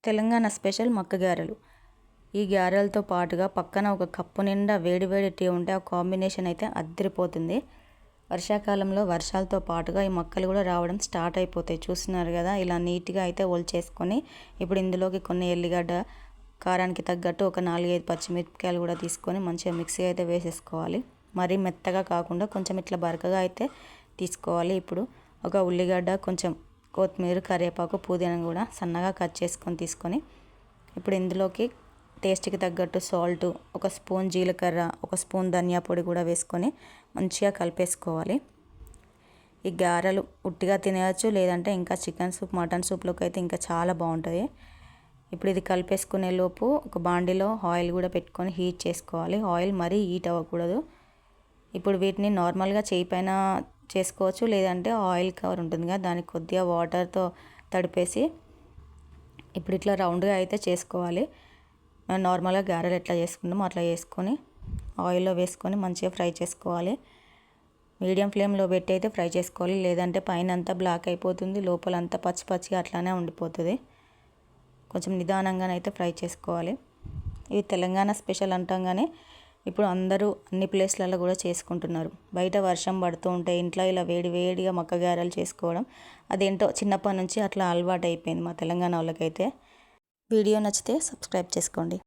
Telangana special మక్క గారెలు. ఈ గారెలతో పాటుగా పక్కన ఒక కప్పు నిండా వేడి వేడి టీ ఉంటే ఆ కాంబినేషన్ అయితే అద్దరిపోతుంది. వర్షాకాలంలో వర్షాలతో పాటుగా ఈ మొక్కలు కూడా రావడం స్టార్ట్ అయిపోతాయి. చూస్తున్నారు కదా, ఇలా నీట్గా అయితే ఒలిచేసుకొని ఇప్పుడు ఇందులోకి కొన్ని ఎల్లిగడ్డ, కారానికి తగ్గట్టు ఒక 4-5 పచ్చిమిరపకాయలు కూడా తీసుకొని మంచిగా మిక్సీ అయితే వేసేసుకోవాలి. మరీ మెత్తగా కాకుండా కొంచెం ఇట్లా బరకగా అయితే తీసుకోవాలి. ఇప్పుడు ఒక ఉల్లిగడ్డ, కొంచెం కొత్తిమీర, కరివేపాకు, పుదీనా కూడా సన్నగా కట్ చేసుకొని తీసుకొని ఇప్పుడు ఇందులోకి టేస్ట్కి తగ్గట్టు సాల్ట్, ఒక స్పూన్ జీలకర్ర, ఒక స్పూన్ ధనియా పొడి కూడా వేసుకొని మంచిగా కలిపేసుకోవాలి. ఈ గారెలు ఉట్టిగా తినేయచ్చు, లేదంటే ఇంకా చికెన్ సూప్, మటన్ సూప్లోకి అయితే ఇంకా చాలా బాగుంటుంది. ఇప్పుడు ఇది కలిపేసుకునే లోపు ఒక బాండిలో ఆయిల్ కూడా పెట్టుకొని హీట్ చేసుకోవాలి. ఆయిల్ మరీ హీట్ అవ్వకూడదు. ఇప్పుడు వీటిని నార్మల్గా చేయి పైన చేసుకోవచ్చు, లేదంటే ఆయిల్ కవర్ ఉంటుంది కదా, దానికి కొద్దిగా వాటర్తో తడిపేసి ఇప్పుడు ఇట్లా రౌండ్గా అయితే చేసుకోవాలి. మనం నార్మల్గా గారెలు ఎట్లా చేసుకుంటామో అట్లా చేసుకొని ఆయిల్లో వేసుకొని మంచిగా ఫ్రై చేసుకోవాలి. మీడియం ఫ్లేమ్లో పెట్టి అయితే ఫ్రై చేసుకోవాలి, లేదంటే పైన అంతా బ్లాక్ అయిపోతుంది, లోపలంతా పచ్చి పచ్చిగా అట్లానే ఉండిపోతుంది. కొంచెం నిదానంగానైతే ఫ్రై చేసుకోవాలి. ఇవి తెలంగాణ స్పెషల్ అంటాం, కానీ ఇప్పుడు అందరూ అన్ని ప్లేస్లలో కూడా చేసుకుంటున్నారు. బయట వర్షం పడుతూ ఉంటే ఇంట్లో ఇలా వేడి వేడిగా మక్క గారెలు చేసుకోవడం అదేంటో చిన్నప్పటి నుంచి అట్లా అలవాటు అయిపోయింది మా తెలంగాణ వాళ్ళకైతే. వీడియో నచ్చితే సబ్స్క్రైబ్ చేసుకోండి.